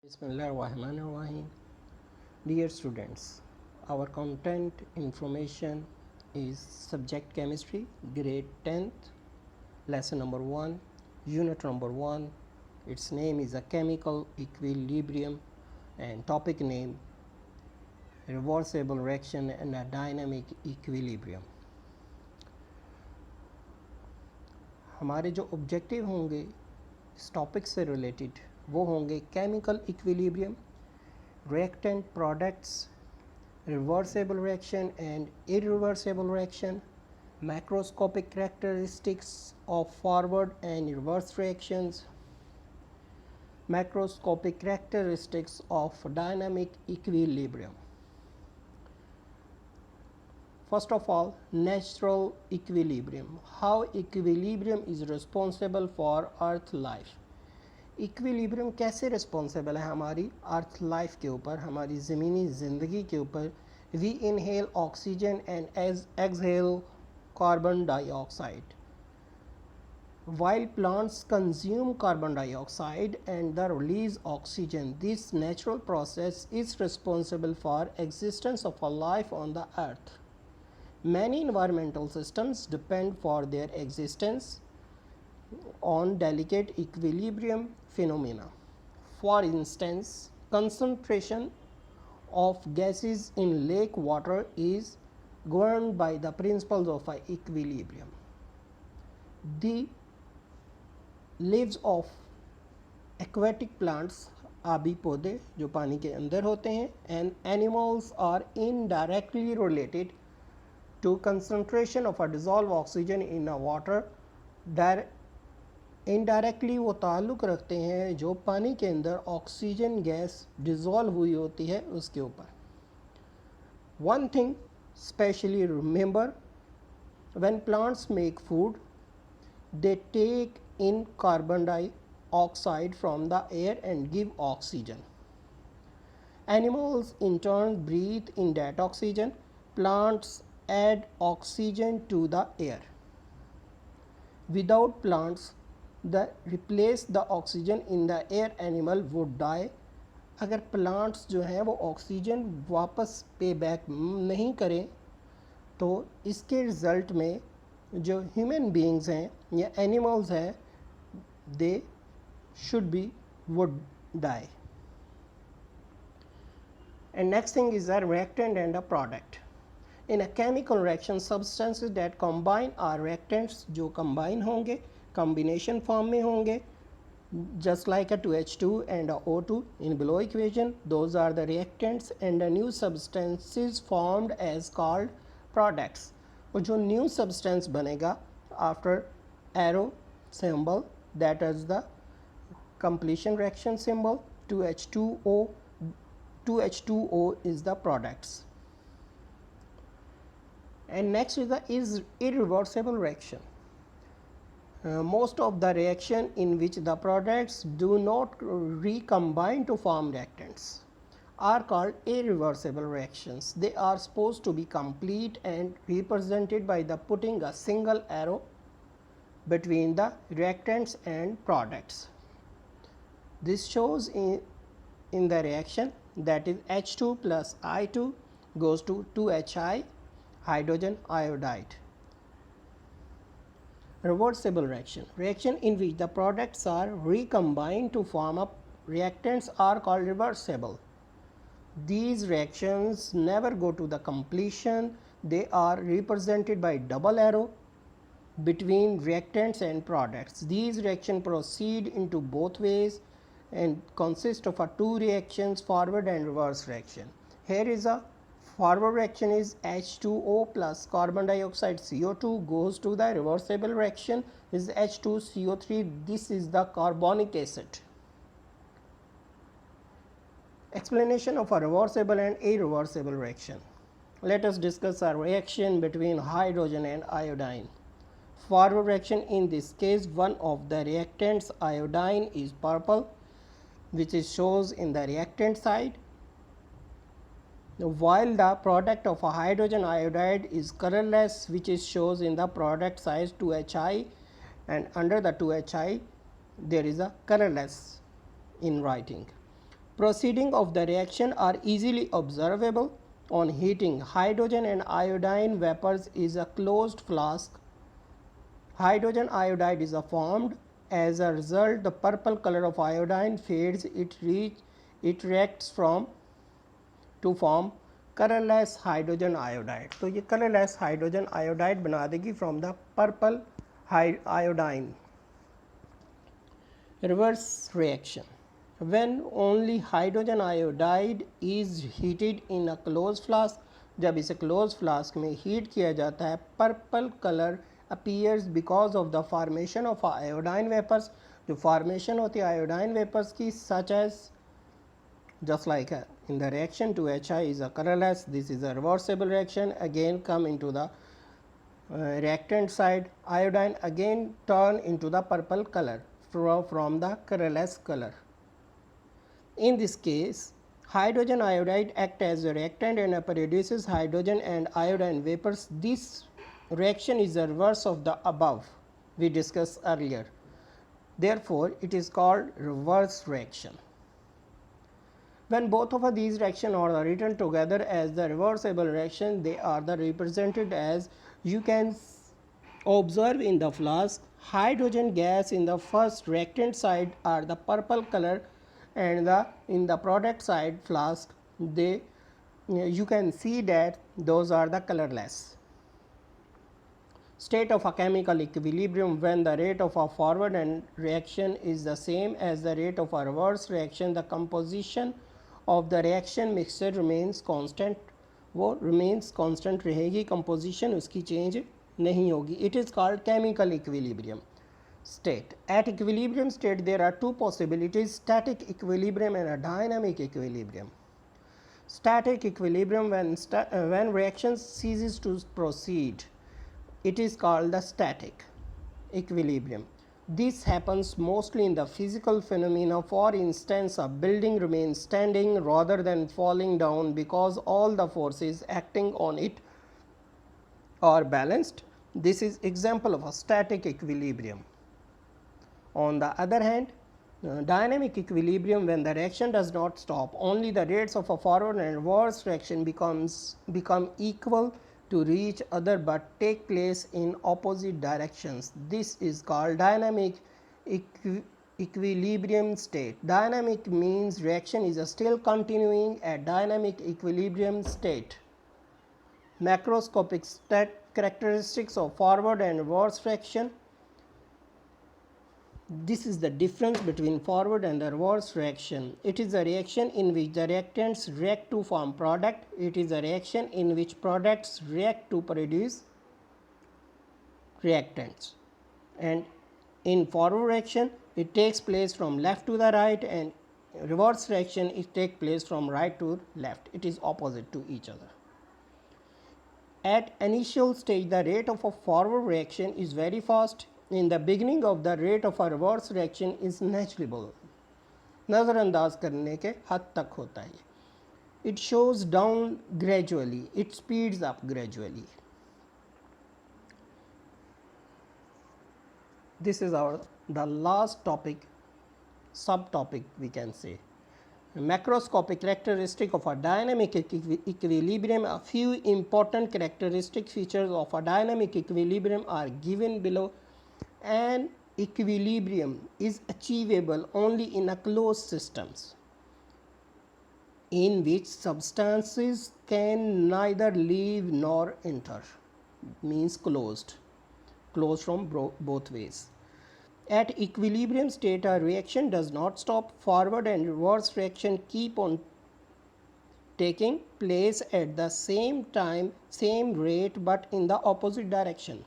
Bismillahirrahmanirrahim. Dear students, our content information is subject chemistry, grade 10th, lesson number 1, unit number 1. Its name is a chemical equilibrium and topic name reversible reaction and a dynamic equilibrium. हमारे जो objective होंगे इस topic से related वो होंगे chemical equilibrium, reactant products, reversible reaction and irreversible reaction, macroscopic characteristics of forward and reverse reactions, macroscopic characteristics of dynamic equilibrium. First of all, natural equilibrium. How equilibrium is responsible for earth life. Equilibrium कैसे responsible है हमारी अर्थ life के ऊपर, हमारी ज़मीनी ज़िंदगी के ऊपर. We inhale oxygen and exhale carbon dioxide. While plants consume carbon dioxide and the release oxygen, this natural process is responsible for existence of a life on the earth. Many environmental systems depend for their existence on delicate equilibrium phenomena. For instance, concentration of gases in lake water is governed by the principles of equilibrium. The leaves of aquatic plants, आबी पौधे जो पानी के अंदर होते हैं, and animals are indirectly related to concentration of a dissolved oxygen in a water. Indirectly वो ताल्लुक़ रखते हैं जो पानी के अंदर ऑक्सीजन गैस डिज़ोल्व हुई होती है उसके ऊपर. One thing specially remember, when plants make food they take in carbon dioxide from the air and give oxygen. Animals in turn breathe in that oxygen. Plants add oxygen to the air. Without plants replace the oxygen in the air, animal would die. अगर plants जो हैं वो oxygen वापस पे back नहीं करें तो इसके रिज़ल्ट में जो ह्यूमन बीइंग्स हैं या एनिमल्स हैं they should be would die. And next thing is a reactant and a product. In a chemical reaction, substances that combine are reactants जो combine होंगे, combination form में होंगे, just like a 2H2 and a O2 in below equation. Those are the reactants and the new substances formed as called products. और जो new substance बनेगा after arrow symbol, that is the completion reaction symbol. 2H2O is the products. And next is the irreversible reaction. Most of the reaction in which the products do not recombine to form reactants are called irreversible reactions. They are supposed to be complete and represented by the putting a single arrow between the reactants and products. This shows in the reaction, that is H2 plus I2 goes to 2HI hydrogen iodide. Reversible reaction. Reaction in which the products are recombined to form up reactants are called reversible. These reactions never go to the completion. They are represented by double arrow between reactants and products. These reactions proceed into both ways and consist of two reactions, forward and reverse reaction. Here is a forward reaction is H2O plus carbon dioxide CO2 goes to the reversible reaction is H2CO3. This is the carbonic acid. Explanation of a reversible and irreversible reaction. Let us discuss a reaction between hydrogen and iodine. Forward reaction, in this case one of the reactants iodine is purple, which is shows in the reactant side, while the product of a hydrogen iodide is colorless, which is shows in the product side 2HI, and under the 2HI there is a colorless in writing. Proceeding of the reaction are easily observable on heating. Hydrogen and iodine vapors is a closed flask. Hydrogen iodide is formed. As a result, the purple color of iodine fades. It reacts from to form colorless hydrogen iodide. तो ये colorless hydrogen iodide बना देगी from the purple iodine. Reverse reaction. When only hydrogen iodide is heated in a closed flask, जब इसे closed flask में heat किया जाता है, purple color appears because of the formation of iodine vapors. जो formation होती है iodine vapors की, such as just like in the reaction to HI is a colorless, this is a reversible reaction. Again come into the reactant side, iodine again turn into the purple color from the colorless color. In this case, hydrogen iodide act as a reactant and produces hydrogen and iodine vapors. This reaction is the reverse of the above we discussed earlier. Therefore, it is called reverse reaction. When both of these reactions are written together as the reversible reaction, they are represented as you can observe in the flask. Hydrogen gas in the first reactant side are the purple color, and in the product side flask you can see that those are the colorless. State of a chemical equilibrium. When the rate of a forward and reaction is the same as the rate of a reverse reaction, the composition of the reaction mixture remains constant. वो remains constant रहेगी, composition उसकी change नहीं होगी. It is called chemical equilibrium state. At equilibrium state there are two possibilities: static equilibrium and a dynamic equilibrium. Static equilibrium, when reaction ceases to proceed, it is called the static equilibrium. This happens mostly in the physical phenomena. For instance, a building remains standing rather than falling down because all the forces acting on it are balanced. This is example of a static equilibrium. On the other hand, dynamic equilibrium, when the reaction does not stop, only the rates of a forward and reverse reaction become equal to each other but take place in opposite directions. This is called dynamic equilibrium state. Dynamic means reaction is still continuing at dynamic equilibrium state. Macroscopic characteristics of forward and reverse reaction. This is the difference between forward and the reverse reaction. It is a reaction in which the reactants react to form product. It is a reaction in which products react to produce reactants. And in forward reaction, it takes place from left to the right, and reverse reaction, it takes place from right to left. It is opposite to each other. At initial stage, the rate of a forward reaction is very fast. In the beginning of the rate of a reverse reaction is negligible. नज़रअंदाज करने के हद तक होता है. It shows down gradually. It speeds up gradually. This is the last topic, subtopic we can say. Macroscopic characteristic of a dynamic equilibrium. A few important characteristic features of a dynamic equilibrium are given below. An equilibrium is achievable only in a closed systems in which substances can neither leave nor enter. Means closed from both ways. At equilibrium state, a reaction does not stop. Forward and reverse reaction keep on taking place at the same time, same rate, but in the opposite direction.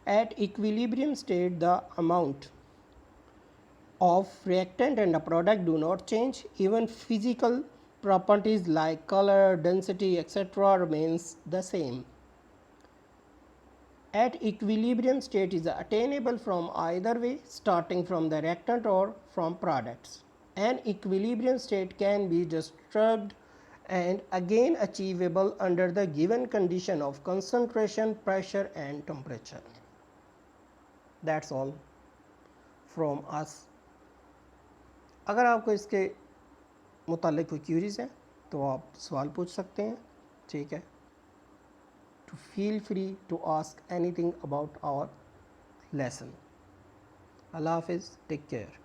At equilibrium state, the amount of reactant and the product do not change. Even physical properties like color, density, etc. remains the same. At equilibrium state is attainable from either way, starting from the reactant or from products. An equilibrium state can be disturbed and again achievable under the given condition of concentration, pressure and temperature. That's all from us. अगर आपको इसके मुतालिक कोई queries हैं तो आप सवाल पूछ सकते हैं, ठीक है। To feel free to ask anything about our lesson. अल्लाह हाफिज़, टेक केयर।